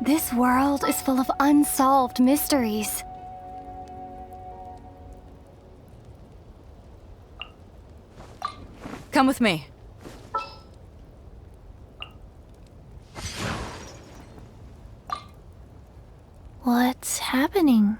This world is full of unsolved mysteries. Come with me. What's happening?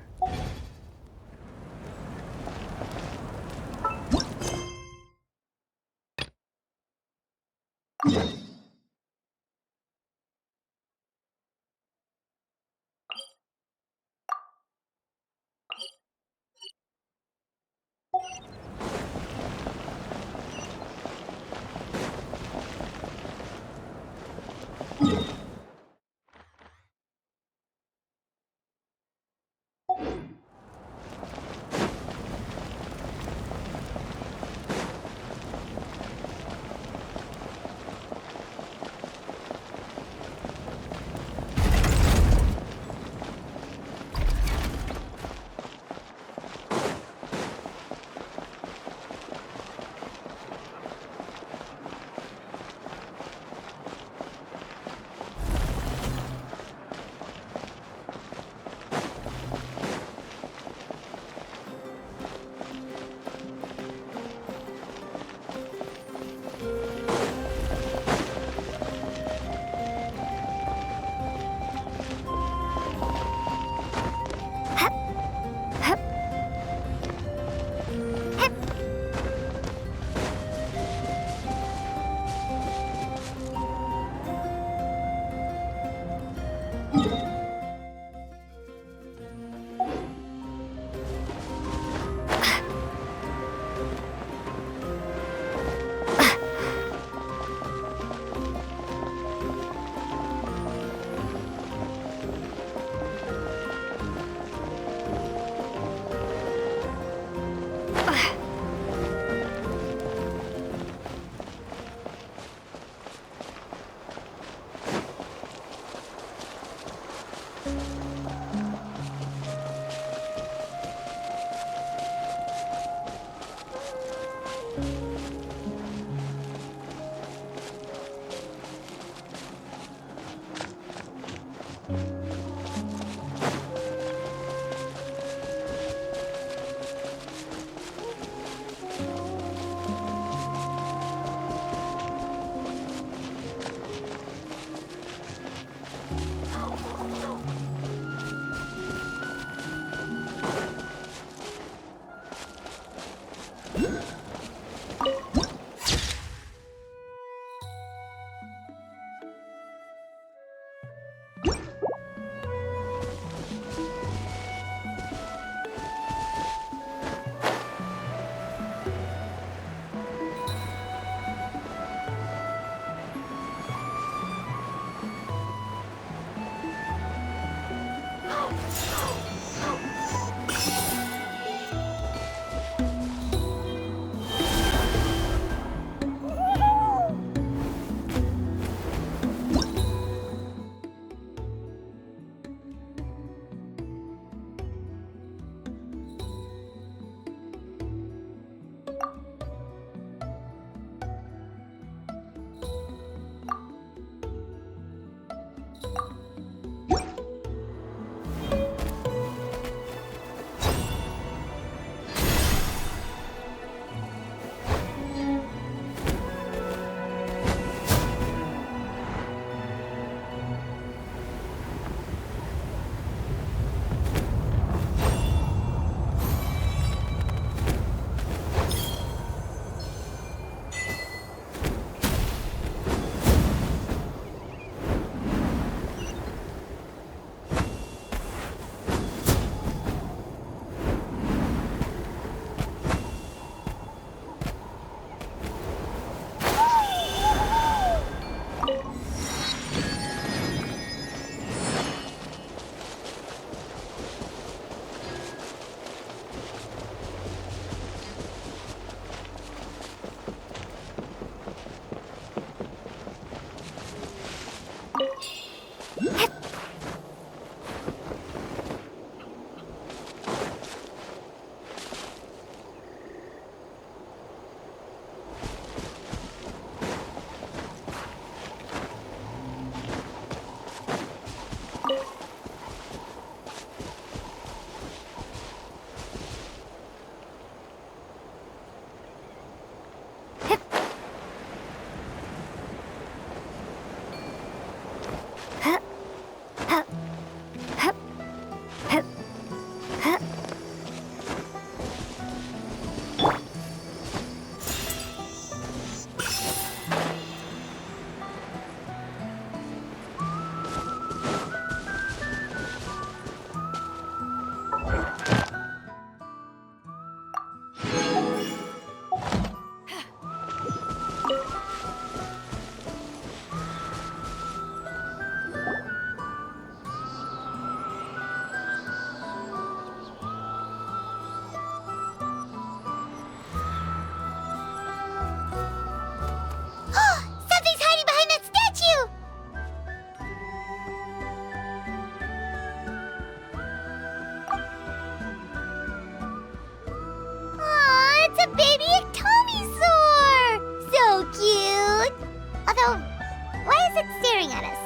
is it staring at us?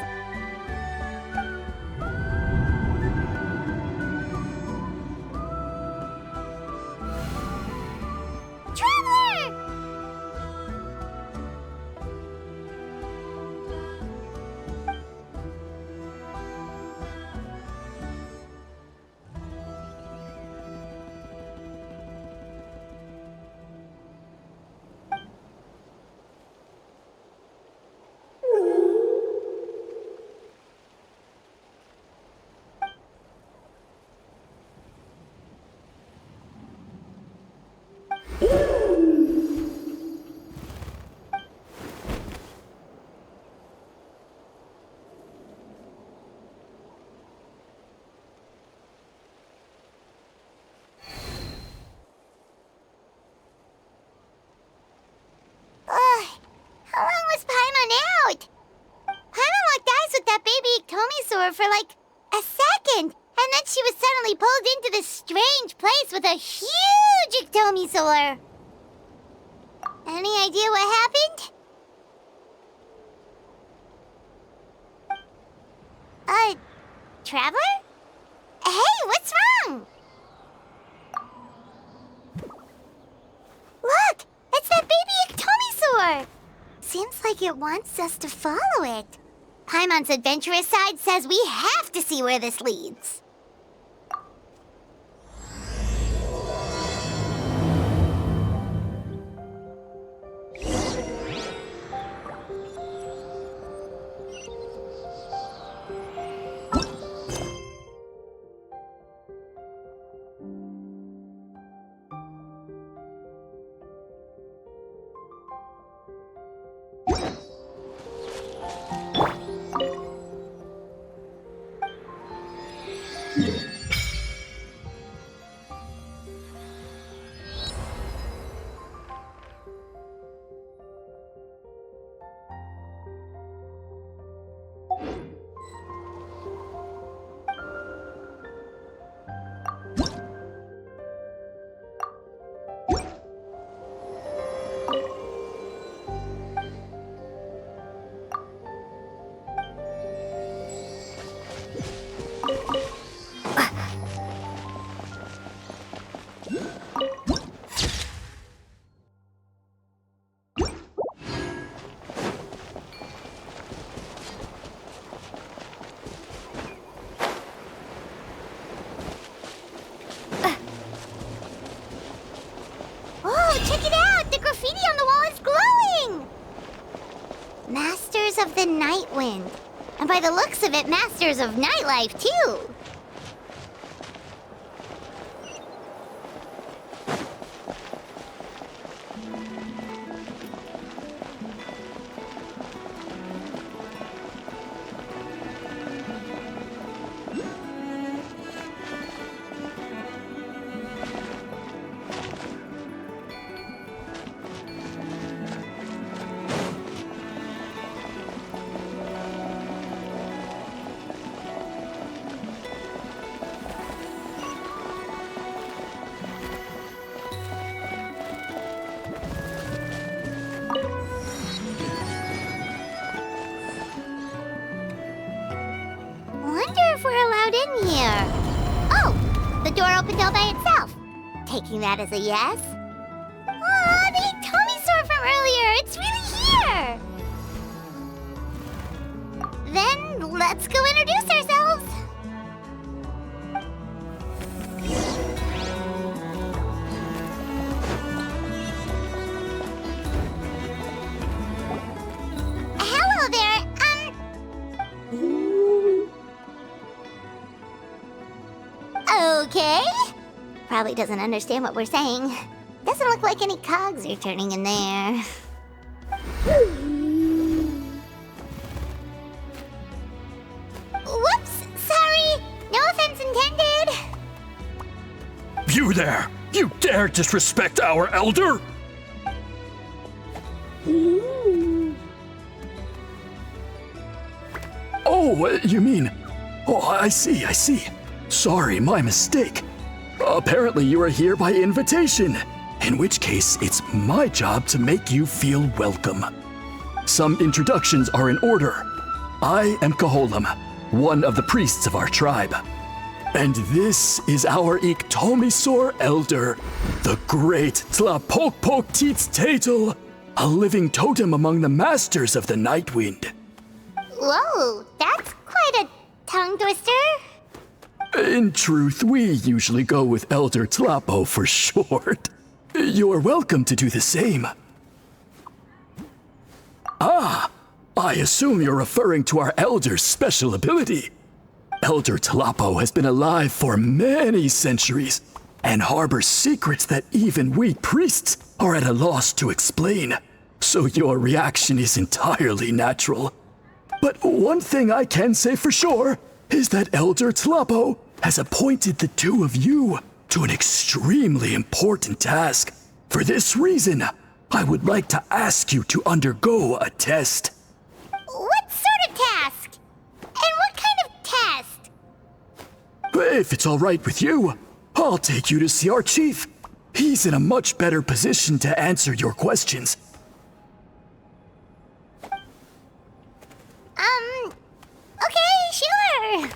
Traveler! How long was Paimon out? Paimon locked eyes with that baby Iktomisaur for like a second, and then she was suddenly pulled into this strange place with a huge Iktomisaur. Any idea what happened? Traveler? Hey, what's wrong? Look, it's that baby Iktomisaur! Seems like it wants us to follow it. Paimon's adventurous side says we have to see where this leads. Check it out! The graffiti on the wall is glowing! Masters of the Night Wind. And by the looks of it, masters of nightlife, too. If we're allowed in here. Oh, the door opened all by itself. Taking that as a yes. Aw, the Iktomisaur from earlier. It's really here. Then let's go introduce ourselves. Hello there. Okay. Probably doesn't understand what we're saying. Doesn't look like any cogs are turning in there. Whoops! Sorry! No offense intended! You there! You dare disrespect our elder? Oh, you mean... Oh, I see. Sorry, my mistake. Apparently you are here by invitation, in which case it's my job to make you feel welcome. Some introductions are in order. I am Koholam, one of the priests of our tribe. And this is our Iktomisor elder, the great Tlapokpok-Teets-Tatel, a living totem among the masters of the Night Wind. Whoa, that's quite a tongue twister. In truth, we usually go with Elder Tlapo for short. You're welcome to do the same. Ah, I assume you're referring to our Elder's special ability. Elder Tlapo has been alive for many centuries and harbors secrets that even we priests are at a loss to explain. So your reaction is entirely natural. But one thing I can say for sure is that Elder Tlapo has appointed the two of you to an extremely important task. For this reason, I would like to ask you to undergo a test. What sort of task? And what kind of test? If it's all right with you, I'll take you to see our chief. He's in a much better position to answer your questions. Okay, sure.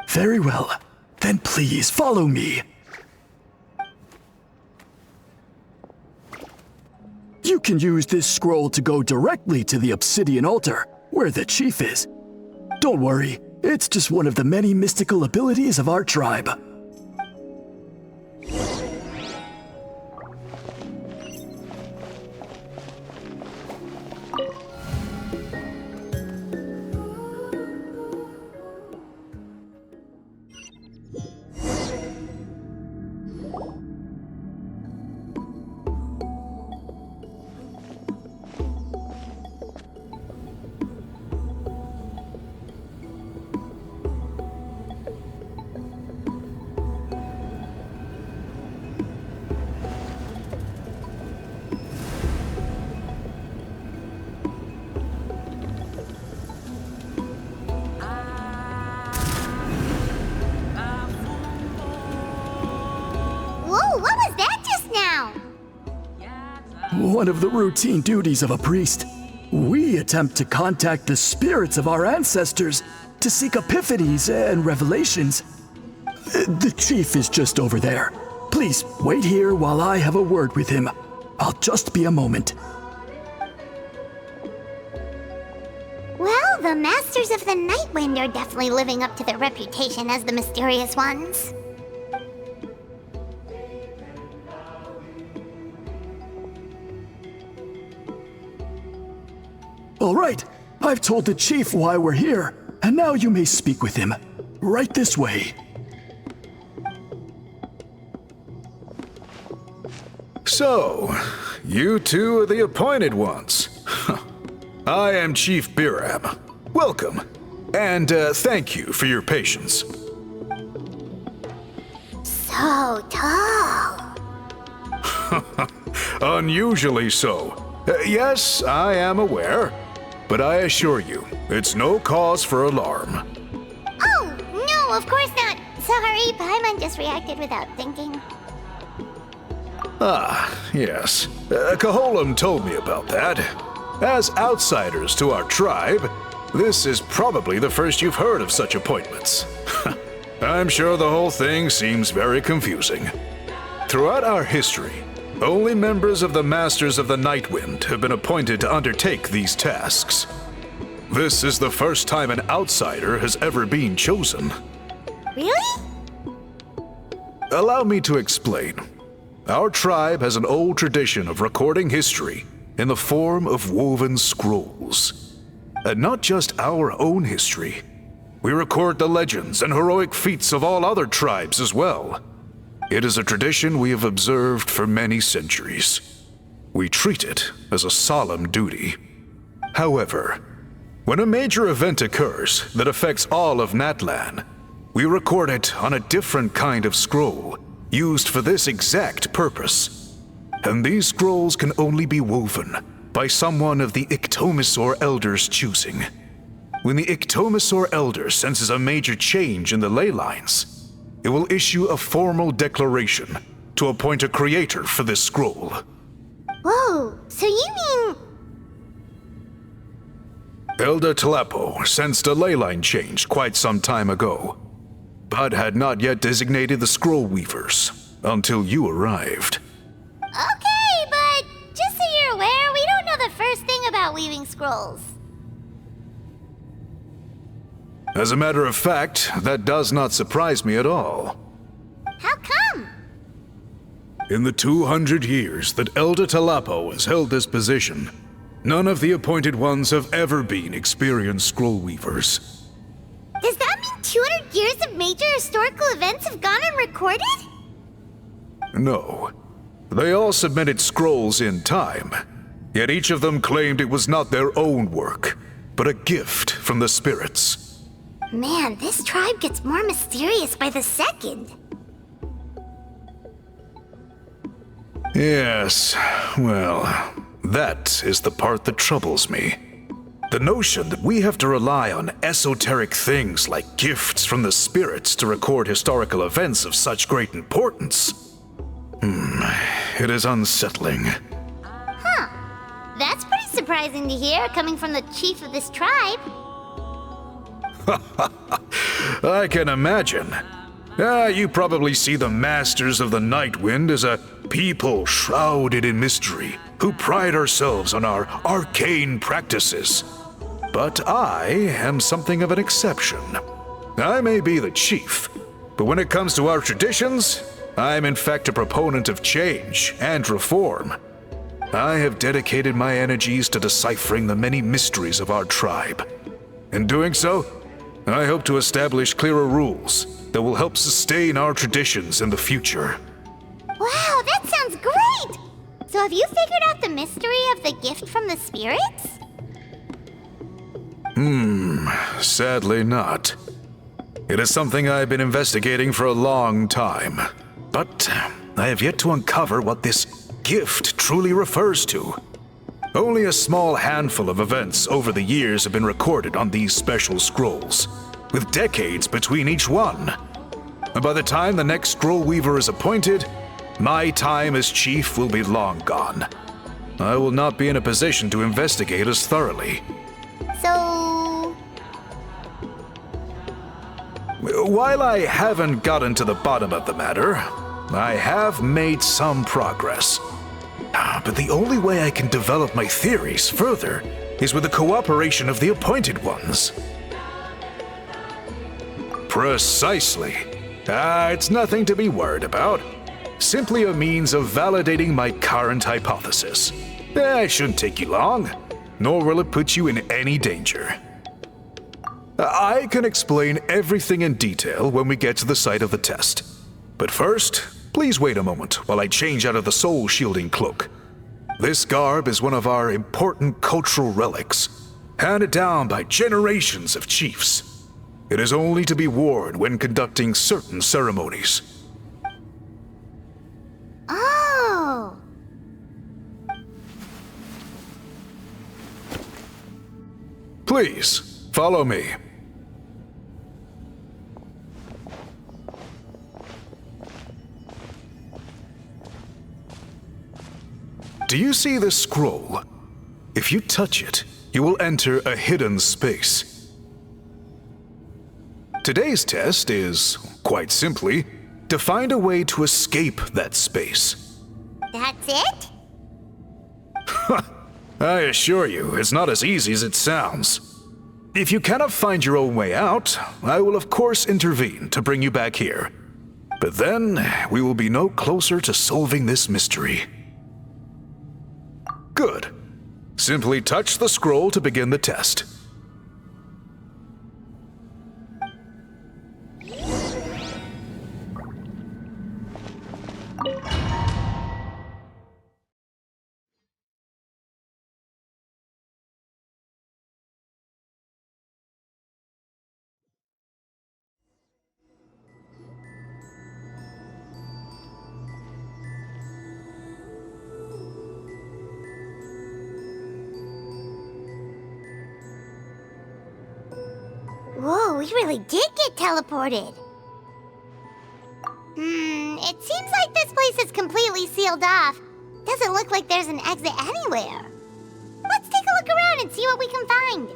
Very well. Then please follow me. You can use this scroll to go directly to the obsidian altar, where the chief is. Don't worry, it's just one of the many mystical abilities of our tribe. Whoa, what was that just now? One of the routine duties of a priest. We attempt to contact the spirits of our ancestors to seek epiphanies and revelations. The chief is just over there. Please wait here while I have a word with him. I'll just be a moment. Well, the Masters of the Night Wind are definitely living up to their reputation as the mysterious ones. All right, I've told the chief why we're here, and now you may speak with him. Right this way. So, you two are the appointed ones. I am Chief Biram. Welcome, and thank you for your patience. So tall. Unusually so. Yes, I am aware, but I assure you, it's no cause for alarm. Oh, no, of course not. Sorry, Paimon just reacted without thinking. Ah, yes. Koholam told me about that. As outsiders to our tribe, this is probably the first you've heard of such appointments. I'm sure the whole thing seems very confusing. Throughout our history, only members of the Masters of the Night Wind have been appointed to undertake these tasks. This is the first time an outsider has ever been chosen. Really? Allow me to explain. Our tribe has an old tradition of recording history in the form of woven scrolls. And not just our own history. We record the legends and heroic feats of all other tribes as well. It is a tradition we have observed for many centuries. We treat it as a solemn duty. However, when a major event occurs that affects all of Natlan, we record it on a different kind of scroll, used for this exact purpose. And these scrolls can only be woven by someone of the Iktomisor Elder's choosing. When the Iktomisor Elder senses a major change in the ley lines, it will issue a formal declaration to appoint a creator for this scroll. Whoa, so you mean... Elder Tlapo sensed a ley line change quite some time ago, but had not yet designated the scroll weavers until you arrived. Okay, but just so you're aware, we don't know the first thing about weaving scrolls. As a matter of fact, that does not surprise me at all. How come? In the 200 years that Elder Tlapo has held this position, none of the appointed ones have ever been experienced scroll weavers. Does that mean 200 years of major historical events have gone unrecorded? No. They all submitted scrolls in time, yet each of them claimed it was not their own work, but a gift from the spirits. Man, this tribe gets more mysterious by the second. Yes, well, that is the part that troubles me. The notion that we have to rely on esoteric things like gifts from the spirits to record historical events of such great importance. It is unsettling. Huh. That's pretty surprising to hear, coming from the chief of this tribe. I can imagine. You probably see the Masters of the Night Wind as a people shrouded in mystery, who pride ourselves on our arcane practices. But I am something of an exception. I may be the chief, but when it comes to our traditions, I am in fact a proponent of change and reform. I have dedicated my energies to deciphering the many mysteries of our tribe. In doing so, I hope to establish clearer rules that will help sustain our traditions in the future. Wow, that sounds great! So have you figured out the mystery of the gift from the spirits? Sadly not. It is something I've been investigating for a long time, but I have yet to uncover what this gift truly refers to. Only a small handful of events over the years have been recorded on these special scrolls, with decades between each one. And by the time the next scroll weaver is appointed, my time as chief will be long gone. I will not be in a position to investigate as thoroughly. So... While I haven't gotten to the bottom of the matter, I have made some progress. But the only way I can develop my theories further is with the cooperation of the appointed ones. Precisely. It's nothing to be worried about. Simply a means of validating my current hypothesis. It shouldn't take you long, nor will it put you in any danger. I can explain everything in detail when we get to the site of the test. But first, please wait a moment while I change out of the soul-shielding cloak. This garb is one of our important cultural relics, handed down by generations of chiefs. It is only to be worn when conducting certain ceremonies. Oh! Please, follow me. Do you see this scroll? If you touch it, you will enter a hidden space. Today's test is, quite simply, to find a way to escape that space. That's it? I assure you, it's not as easy as it sounds. If you cannot find your own way out, I will of course intervene to bring you back here. But then, we will be no closer to solving this mystery. Good. Simply touch the scroll to begin the test. Whoa, we really did get teleported. It seems like this place is completely sealed off. Doesn't look like there's an exit anywhere. Let's take a look around and see what we can find.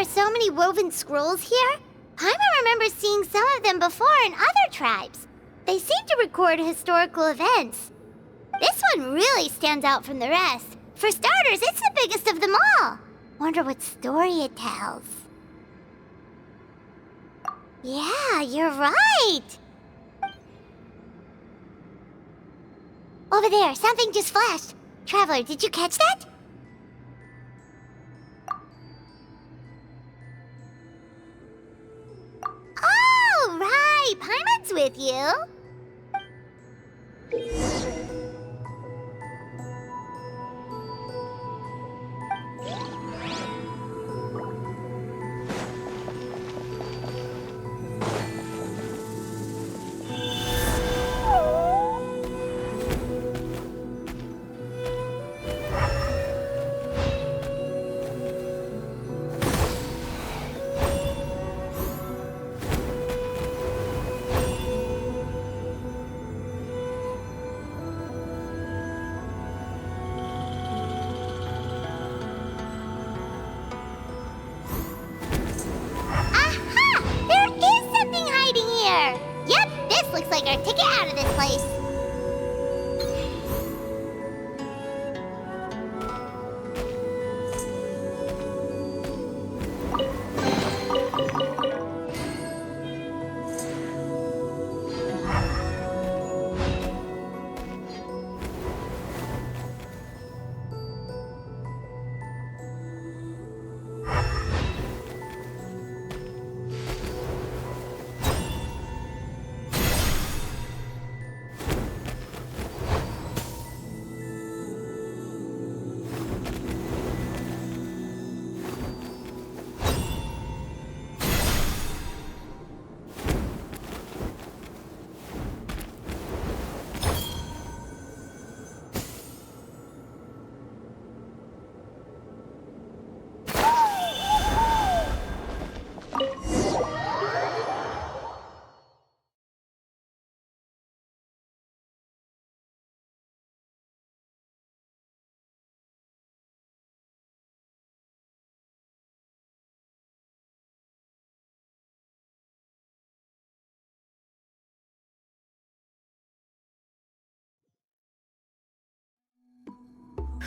are so many woven scrolls here, Paimon remembers seeing some of them before in other tribes. They seem to record historical events. This one really stands out from the rest. For starters, it's the biggest of them all. Wonder what story it tells. Yeah, you're right. Over there, something just flashed. Traveler, did you catch that? Oh, right. Paimon's with you. Looks like our ticket out of this place.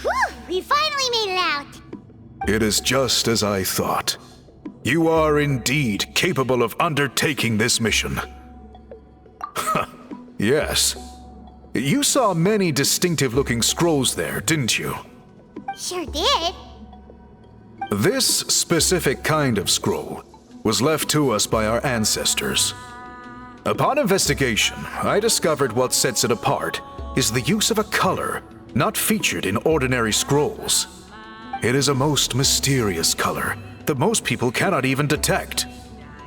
Whew! We finally made it out! It is just as I thought. You are indeed capable of undertaking this mission. Yes. You saw many distinctive-looking scrolls there, didn't you? Sure did. This specific kind of scroll was left to us by our ancestors. Upon investigation, I discovered what sets it apart is the use of a color not featured in ordinary scrolls. It is a most mysterious color that most people cannot even detect.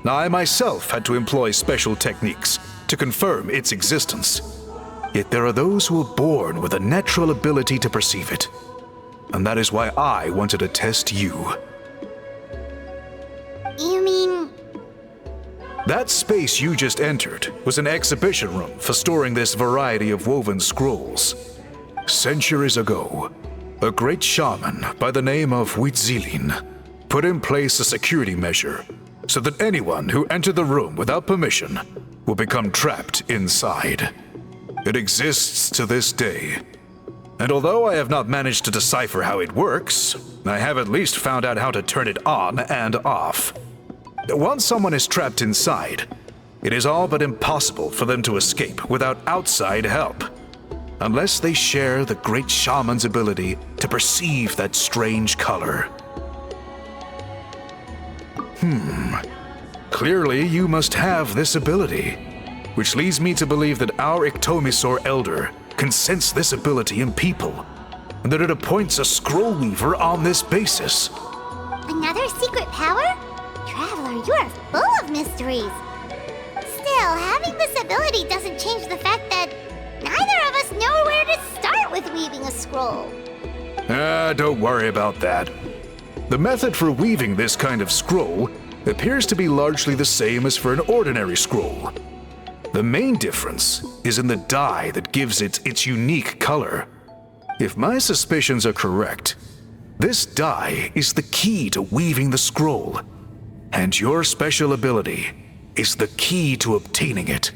I myself had to employ special techniques to confirm its existence. Yet there are those who are born with a natural ability to perceive it. And that is why I wanted to test you. You mean... That space you just entered was an exhibition room for storing this variety of woven scrolls. Centuries ago, a great shaman by the name of Huitzilin put in place a security measure so that anyone who entered the room without permission will become trapped inside. It exists to this day. And although I have not managed to decipher how it works, I have at least found out how to turn it on and off. Once someone is trapped inside, it is all but impossible for them to escape without outside help. Unless they share the great shaman's ability to perceive that strange color. Clearly you must have this ability, which leads me to believe that our Iktomisor Elder can sense this ability in people, and that it appoints a scroll weaver on this basis. Another secret power? Traveler, you are full of mysteries. Still, having this ability doesn't change the fact that neither of us know where to start with weaving a scroll. Don't worry about that. The method for weaving this kind of scroll appears to be largely the same as for an ordinary scroll. The main difference is in the dye that gives it its unique color. If my suspicions are correct, this dye is the key to weaving the scroll, And your special ability is the key to obtaining it.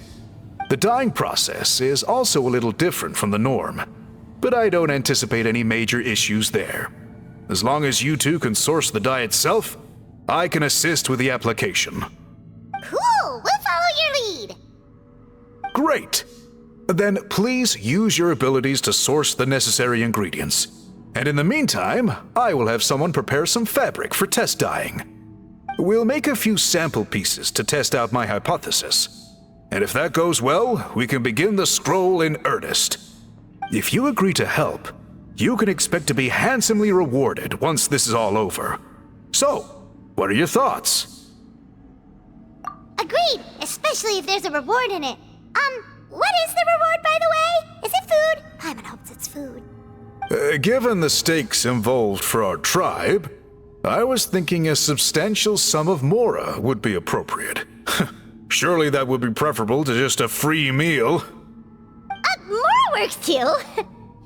The dyeing process is also a little different from the norm, but I don't anticipate any major issues there. As long as you two can source the dye itself, I can assist with the application. Cool! We'll follow your lead! Great! Then please use your abilities to source the necessary ingredients. And in the meantime, I will have someone prepare some fabric for test dyeing. We'll make a few sample pieces to test out my hypothesis. And if that goes well, we can begin the scroll in earnest. If you agree to help, you can expect to be handsomely rewarded once this is all over. So, what are your thoughts? Agreed, especially if there's a reward in it. What is the reward, by the way? Is it food? Paimon hopes it's food. Given the stakes involved for our tribe, I was thinking a substantial sum of mora would be appropriate. Surely that would be preferable to just a free meal. Mora works too!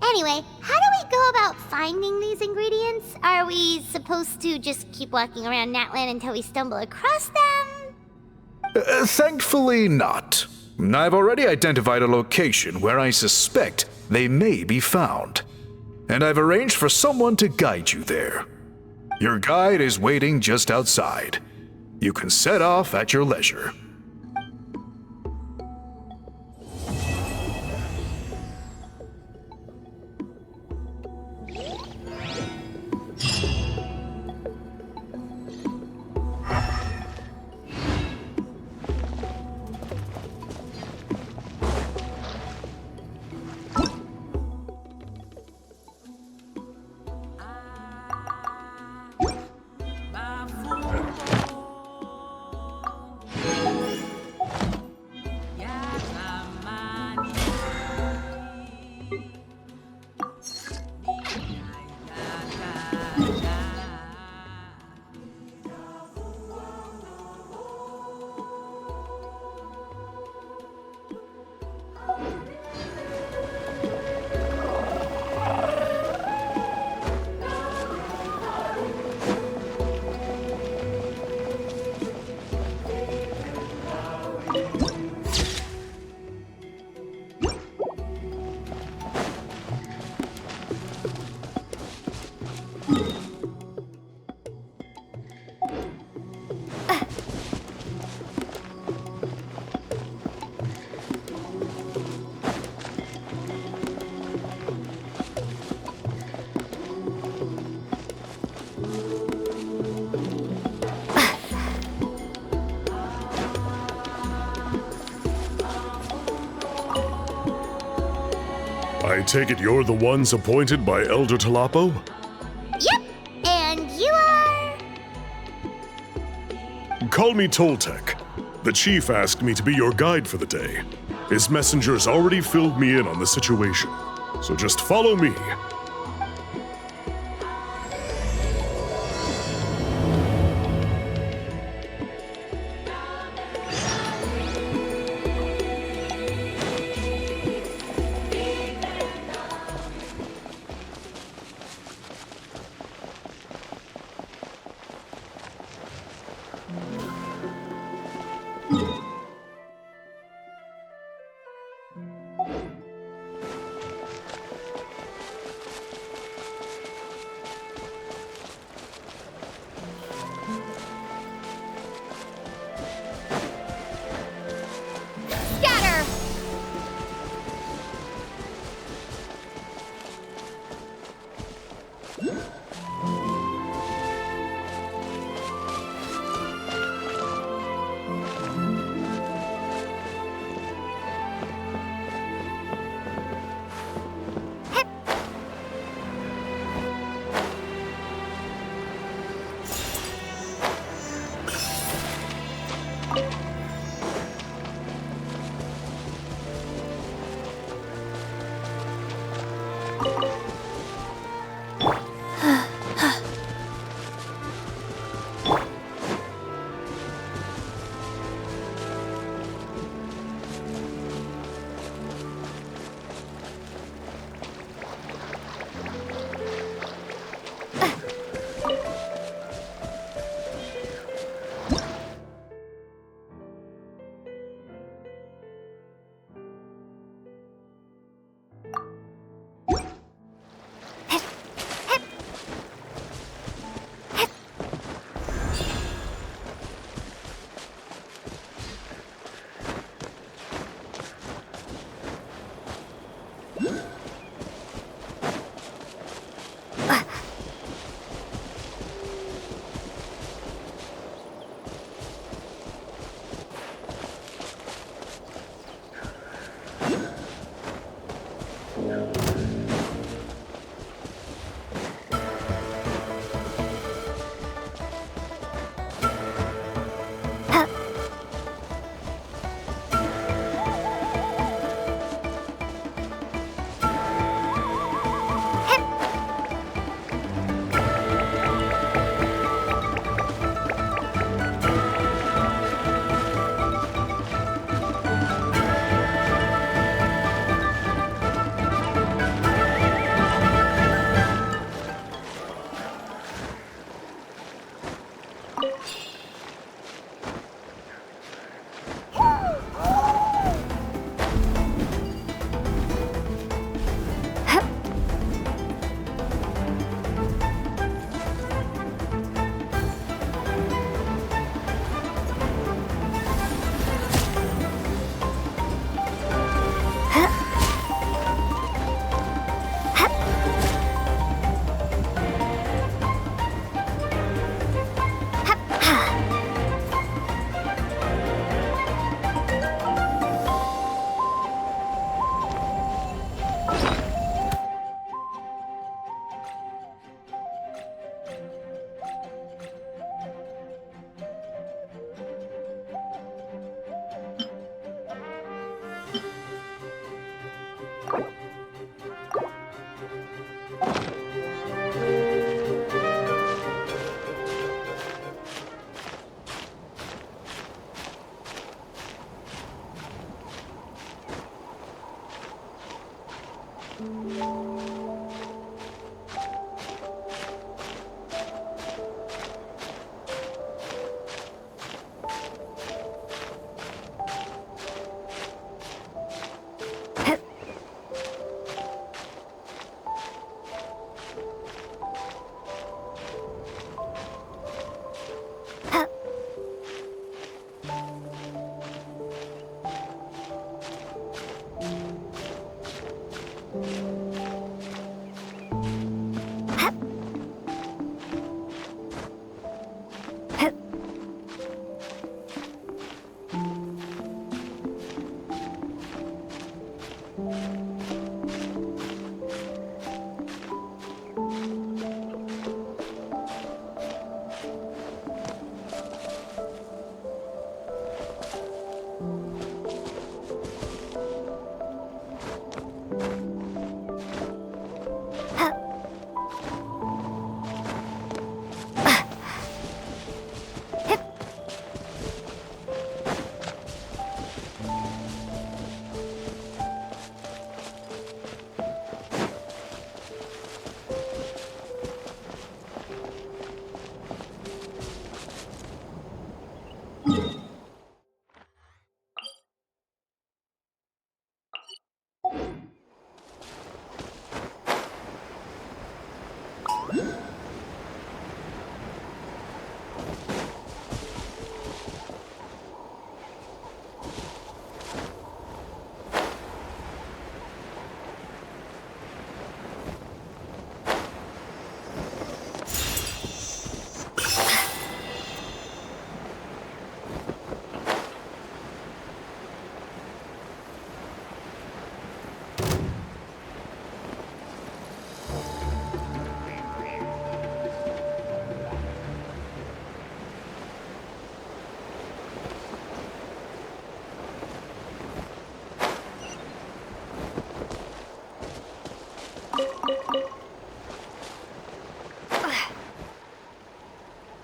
Anyway, how do we go about finding these ingredients? Are we supposed to just keep walking around Natlan until we stumble across them? Thankfully not. I've already identified a location where I suspect they may be found. And I've arranged for someone to guide you there. Your guide is waiting just outside. You can set off at your leisure. I take it you're the ones appointed by Elder Talapo? Yep, and you are... Call me Toltec. The chief asked me to be your guide for the day. His messengers already filled me in on the situation, so just follow me.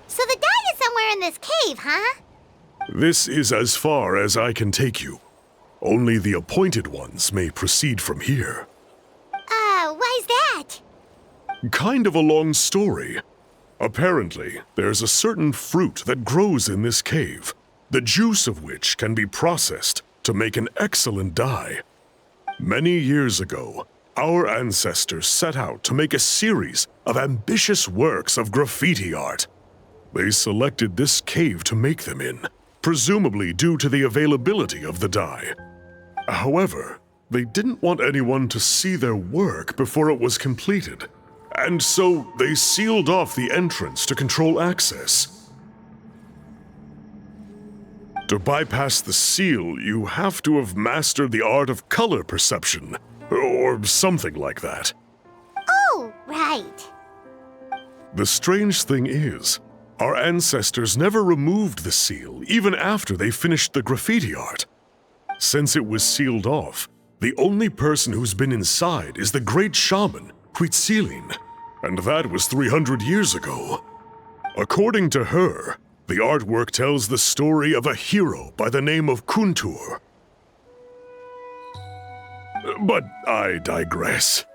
So the die is somewhere in this cave, huh? This is as far as I can take you. Only the appointed ones may proceed from here. Why's that? Kind of a long story. Apparently, there's a certain fruit that grows in this cave, the juice of which can be processed to make an excellent dye. Many years ago, our ancestors set out to make a series of ambitious works of graffiti art. They selected this cave to make them in, presumably due to the availability of the dye. However, they didn't want anyone to see their work before it was completed, and so they sealed off the entrance to control access. To bypass the seal, you have to have mastered the art of color perception, or something like that. Oh, right. The strange thing is, our ancestors never removed the seal, even after they finished the graffiti art. Since it was sealed off, the only person who's been inside is the great shaman, Citlali, and that was 300 years ago. According to her, the artwork tells the story of a hero by the name of Kuntur. But I digress.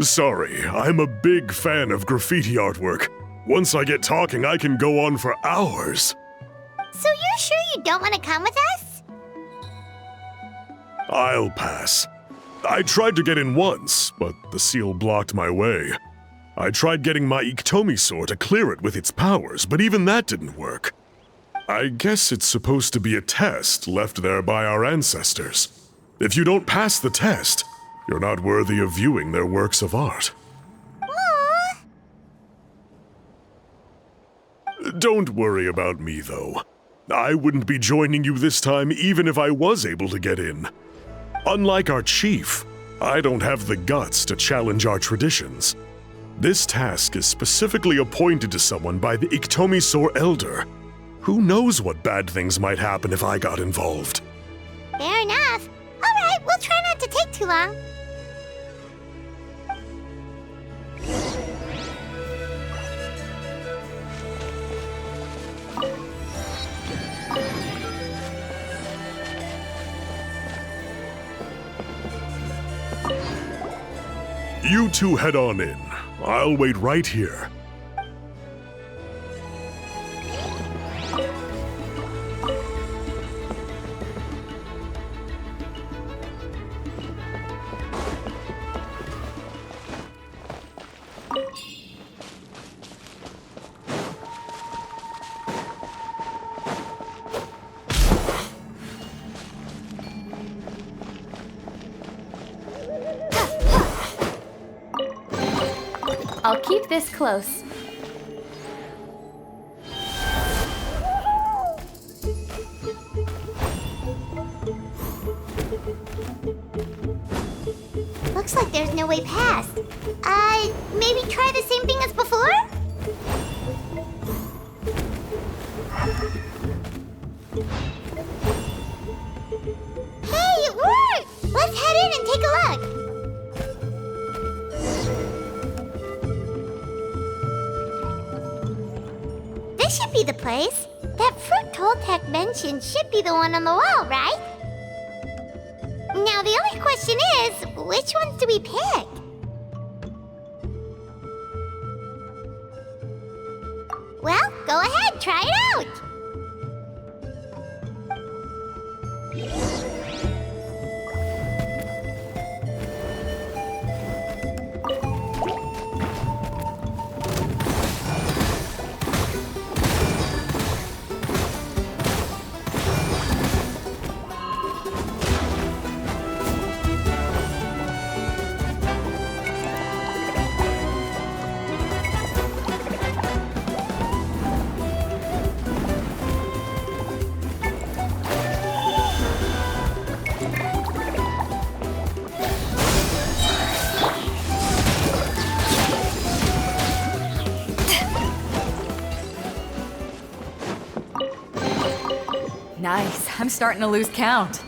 Sorry, I'm a big fan of graffiti artwork. Once I get talking, I can go on for hours. So you're sure you don't want to come with us? I'll pass. I tried to get in once, but the seal blocked my way. I tried getting my Iktomi to clear it with its powers, but even that didn't work. I guess it's supposed to be a test left there by our ancestors. If you don't pass the test, you're not worthy of viewing their works of art. Aww. Don't worry about me, though. I wouldn't be joining you this time even if I was able to get in. Unlike our chief, I don't have the guts to challenge our traditions. This task is specifically appointed to someone by the Iktomi Elder. Who knows what bad things might happen if I got involved? Fair enough. All right, we'll try not to take too long. You two head on in. I'll wait right here. I'll keep this close. Looks like there's no way past. Maybe try the same thing as before? Hey, it worked! Let's head in and take a look. This should be the place. That fruit Toltec mentioned should be the one on the wall, right? Now the only question is, which ones do we pick? Well, go ahead, try it out! Nice. I'm starting to lose count.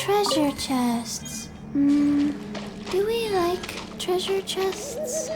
treasure chests. Do we like treasure chests?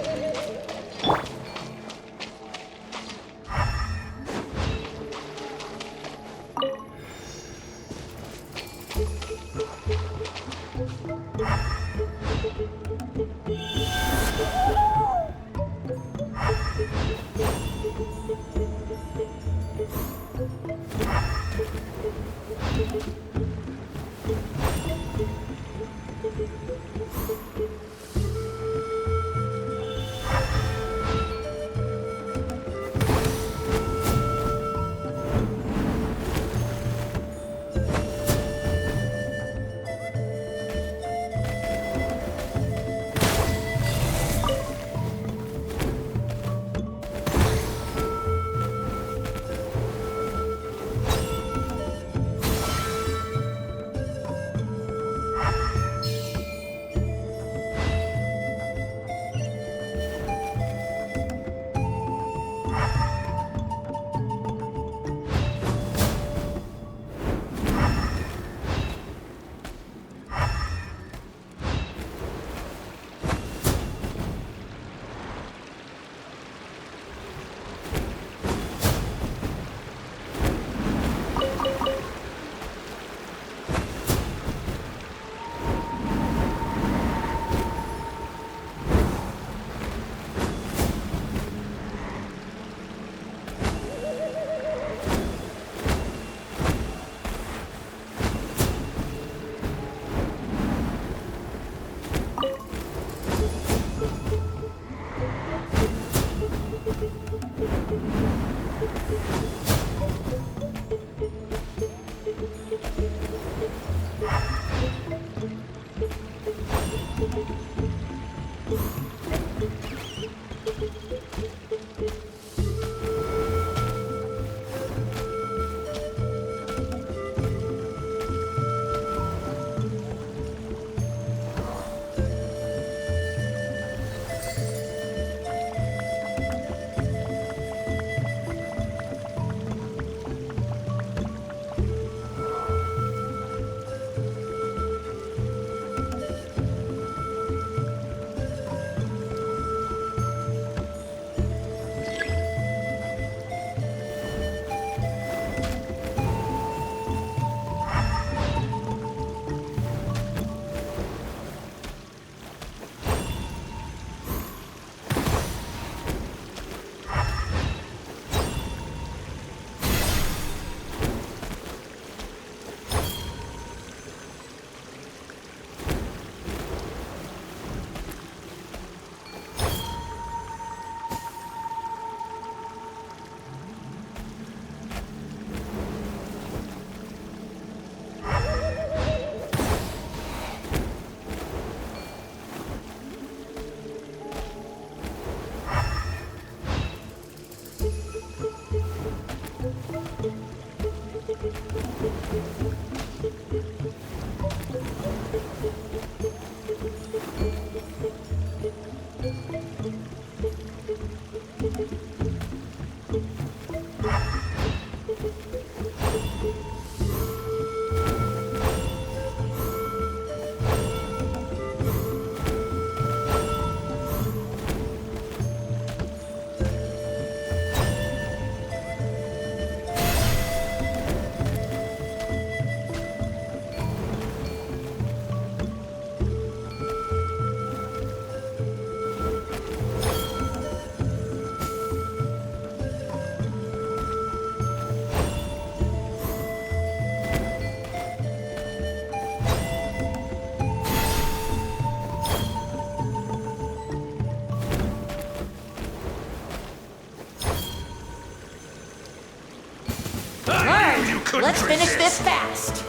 Let's finish this fast.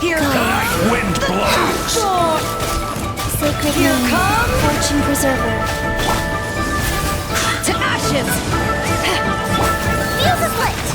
Here comes Wind blows. Sacred Here name, comes- fortune preserver. to ashes. Fuse is lit!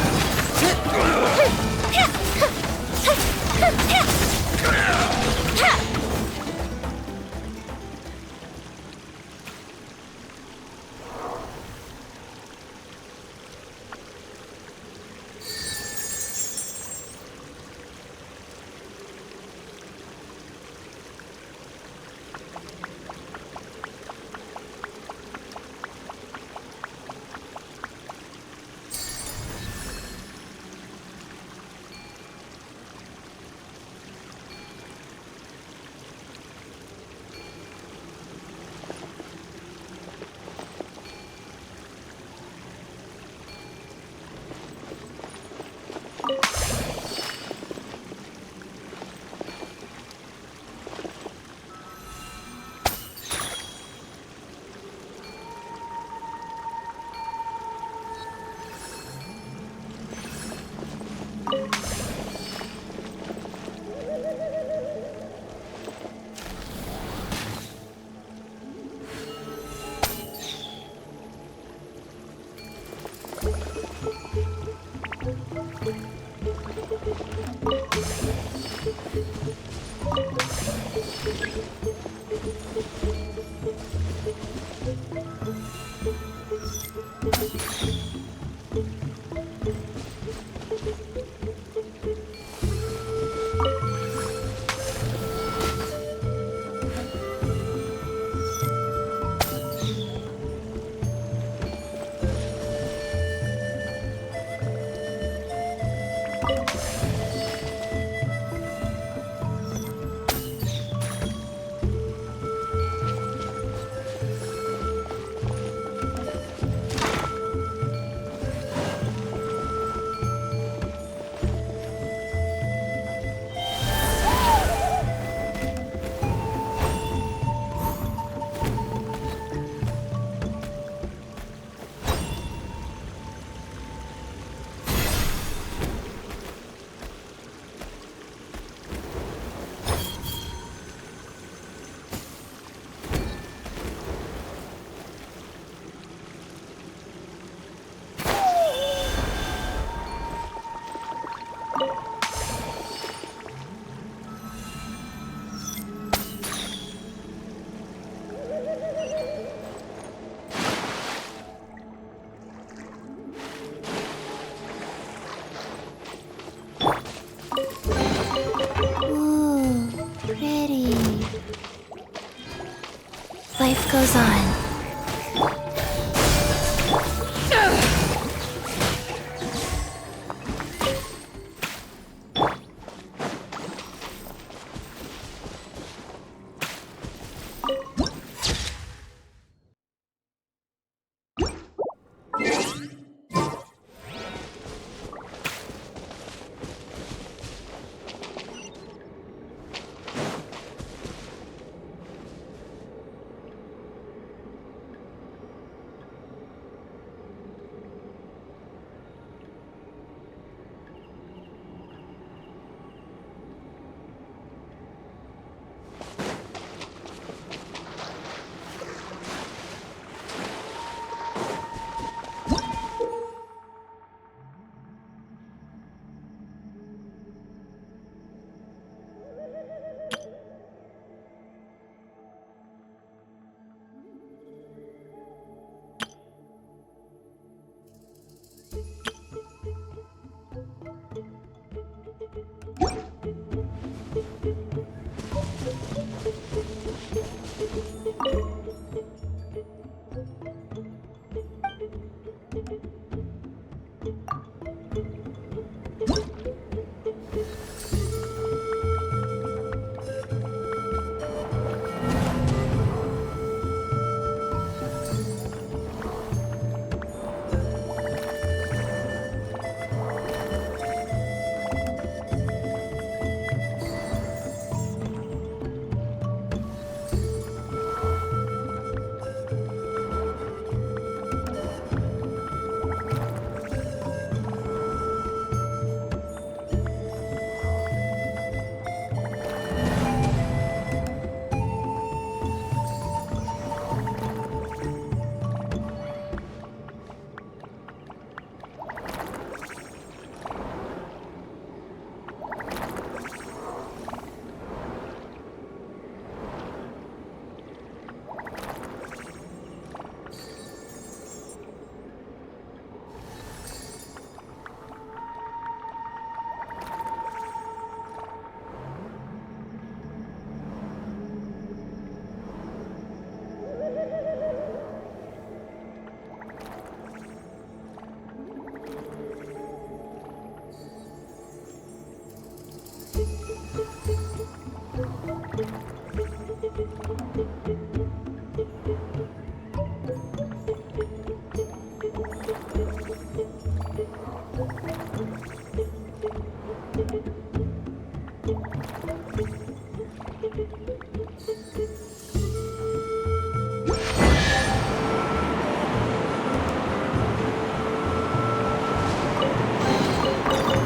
Life goes on.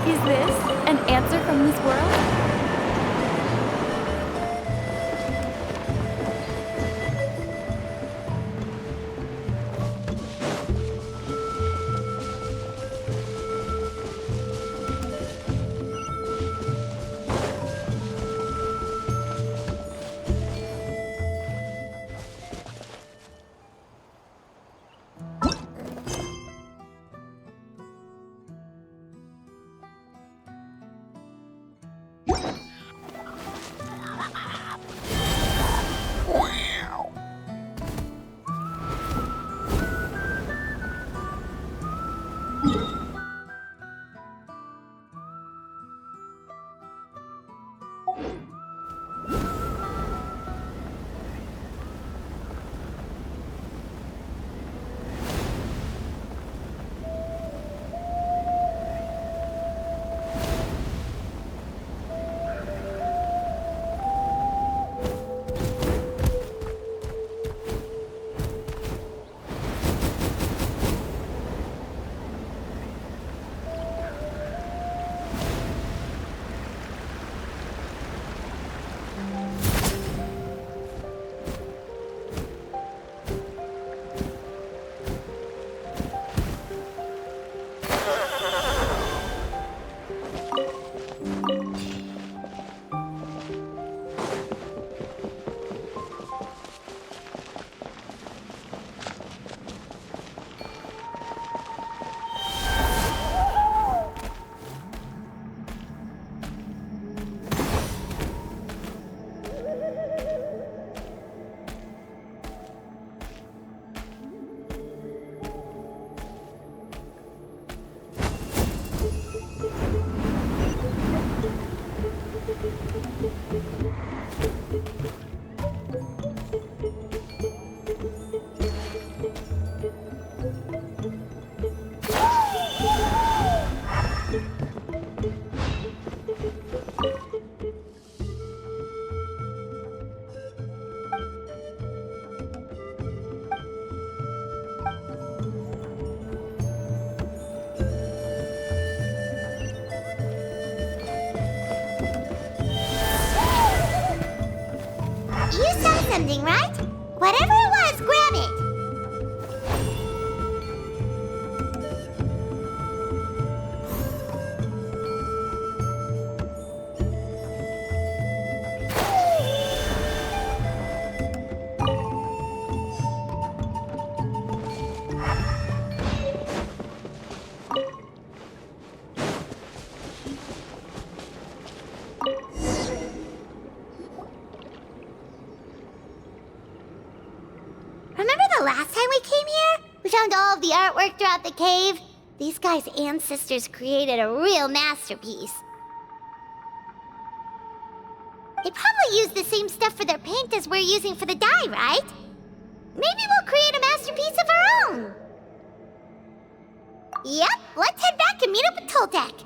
Is this an answer from this world? something, right? Whatever it was, grab it. Remember the last time we came here? We found all of the artwork throughout the cave. These guys' ancestors created a real masterpiece. They probably used the same stuff for their paint as we're using for the dye, right? Maybe we'll create a masterpiece of our own. Yep, let's head back and meet up with Toltec.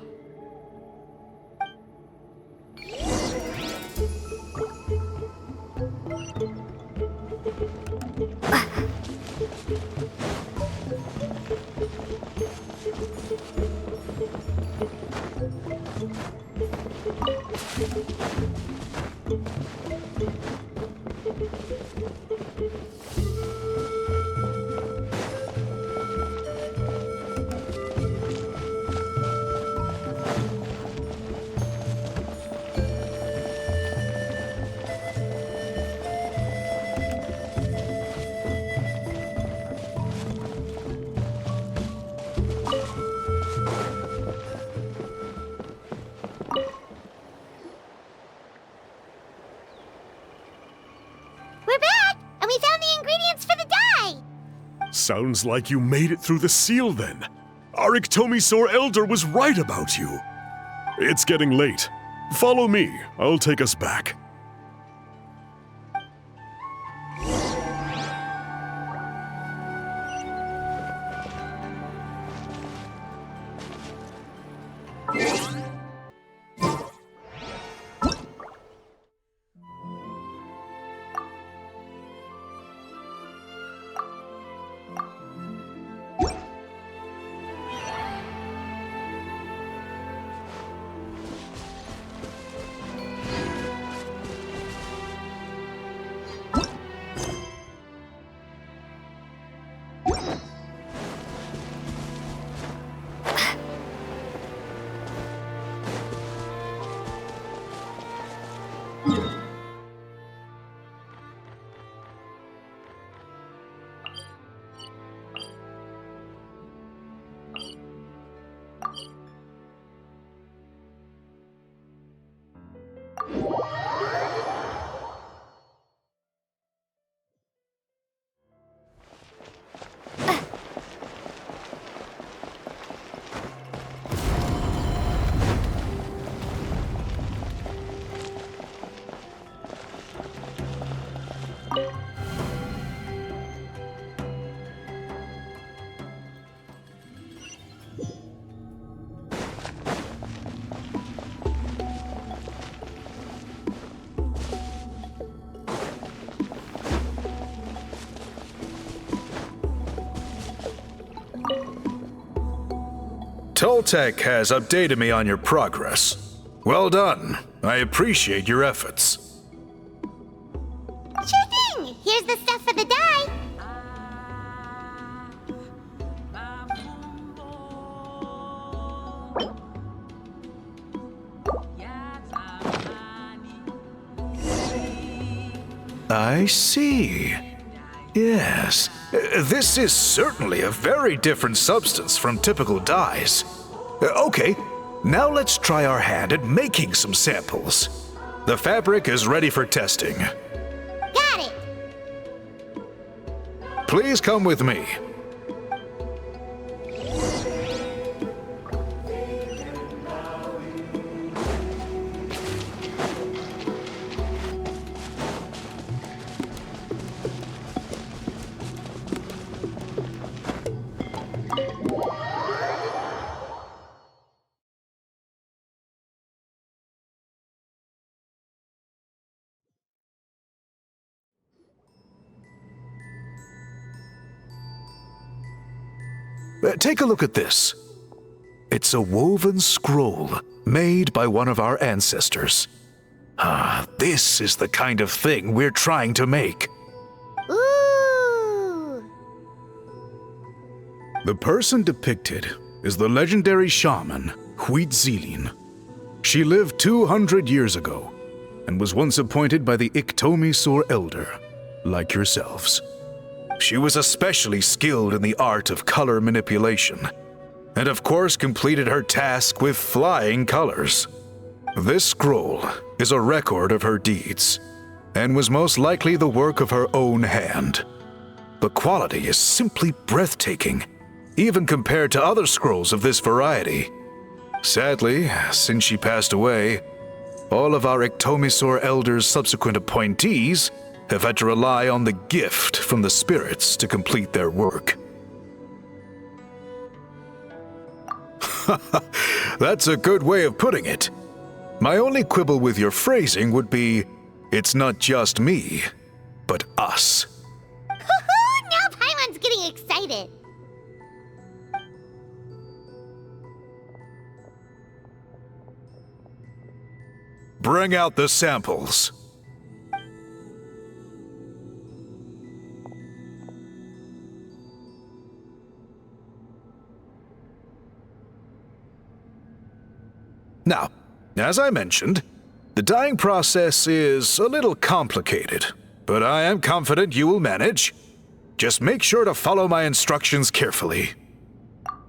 We're back, and we found the ingredients for the dye! Sounds like you made it through the seal then. Our Iktomisaur Elder was right about you. It's getting late. Follow me. I'll take us back. Toltec has updated me on your progress. Well done. I appreciate your efforts. Sure thing! Here's the stuff for the dye. I see. Yes. This is certainly a very different substance from typical dyes. Okay, now let's try our hand at making some samples. The fabric is ready for testing. Got it! Please come with me. Take a look at this. It's a woven scroll made by one of our ancestors. This is the kind of thing we're trying to make. Ooh. The person depicted is the legendary shaman, Huitzilin. She lived 200 years ago and was once appointed by the Iktomi-Sur Elder, like yourselves. She was especially skilled in the art of color manipulation, and of course completed her task with flying colors. This scroll is a record of her deeds, and was most likely the work of her own hand. The quality is simply breathtaking, even compared to other scrolls of this variety. Sadly, since she passed away, all of our Iktomi-Sur Elder's subsequent appointees have had to rely on the gift from the spirits to complete their work. That's a good way of putting it. My only quibble with your phrasing would be, it's not just me, but us. Now Paimon's getting excited. Bring out the samples. Now, as I mentioned, the dyeing process is a little complicated, but I am confident you will manage. Just make sure to follow my instructions carefully.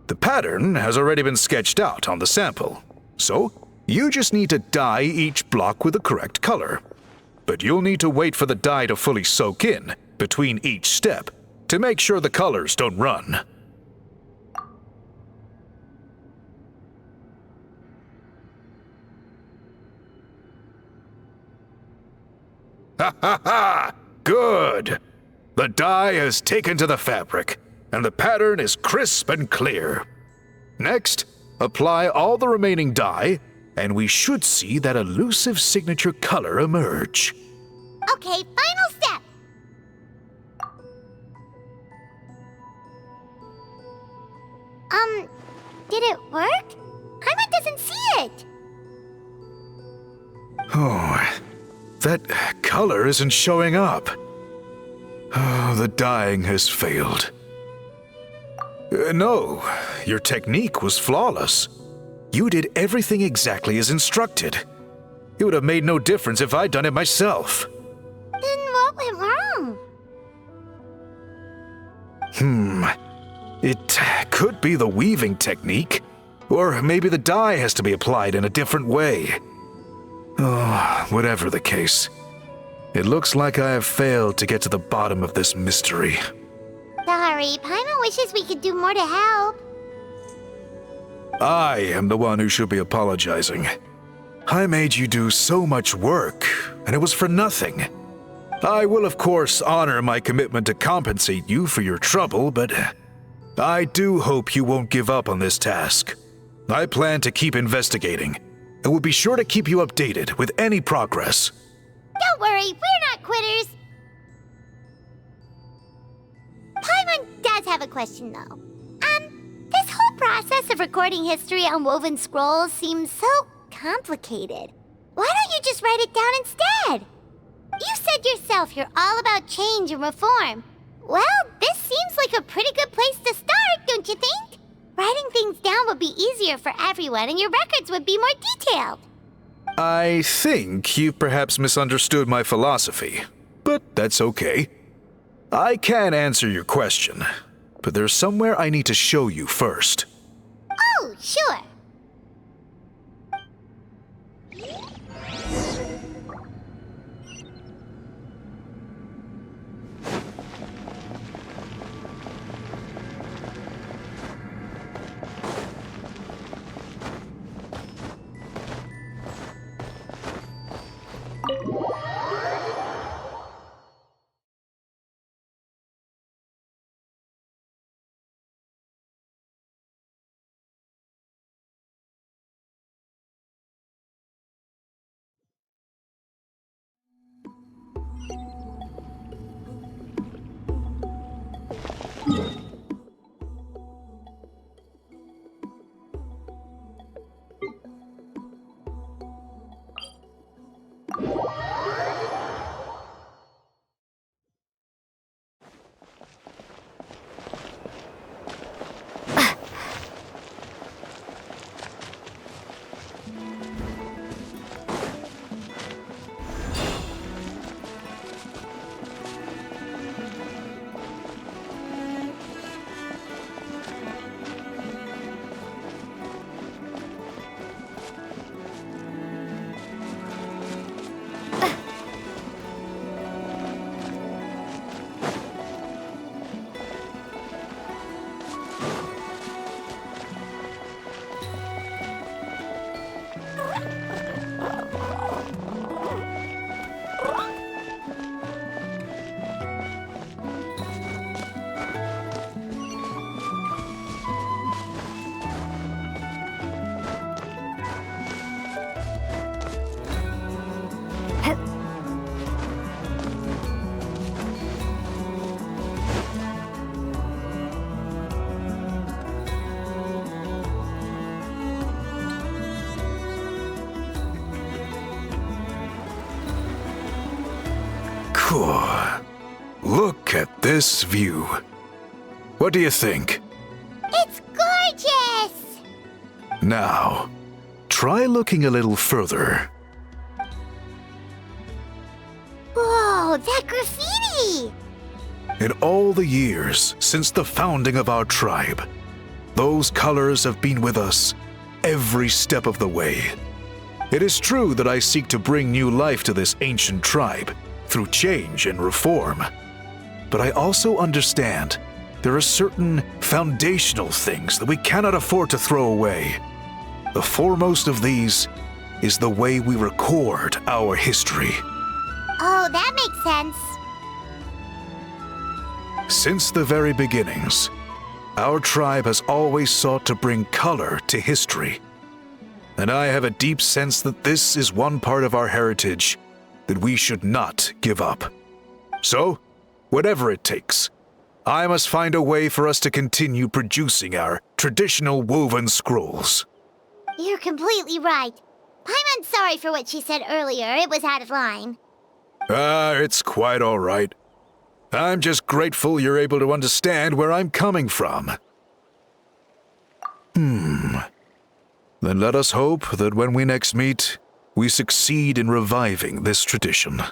The pattern has already been sketched out on the sample, so you just need to dye each block with the correct color. But you'll need to wait for the dye to fully soak in between each step to make sure the colors don't run. Ha ha ha! Good! The dye has taken to the fabric, and the pattern is crisp and clear. Next, apply all the remaining dye, and we should see that elusive signature color emerge. Okay, final step. Did it work? Paimon doesn't see it. Oh, that color isn't showing up. Oh, the dyeing has failed. No, your technique was flawless. You did everything exactly as instructed. It would have made no difference if I'd done it myself. Then what went wrong? It could be the weaving technique, or maybe the dye has to be applied in a different way. Oh, whatever the case, it looks like I have failed to get to the bottom of this mystery. Sorry, Paimon wishes we could do more to help. I am the one who should be apologizing. I made you do so much work, and it was for nothing. I will, of course, honor my commitment to compensate you for your trouble, but I do hope you won't give up on this task. I plan to keep investigating, and will be sure to keep you updated with any progress. Don't worry, we're not quitters. Paimon does have a question, though. This whole process of recording history on woven scrolls seems so complicated. Why don't you just write it down instead? You said yourself you're all about change and reform. Well, this seems like a pretty good place to start, don't you think? Writing things down would be easier for everyone, and your records would be more detailed. I think you've perhaps misunderstood my philosophy, but that's okay. I can answer your question, but there's somewhere I need to show you first. Oh, sure. Look at this view. What do you think? It's gorgeous! Now, try looking a little further. Whoa, that graffiti! In all the years since the founding of our tribe, those colors have been with us every step of the way. It is true that I seek to bring new life to this ancient tribe through change and reform. But I also understand there are certain foundational things that we cannot afford to throw away. The foremost of these is the way we record our history. Oh, that makes sense. Since the very beginnings, our tribe has always sought to bring color to history. And I have a deep sense that this is one part of our heritage that we should not give up. So, whatever it takes, I must find a way for us to continue producing our traditional woven scrolls. You're completely right. Paimon's sorry for what she said earlier. It was out of line. It's quite all right. I'm just grateful you're able to understand where I'm coming from. Then let us hope that when we next meet, we succeed in reviving this tradition.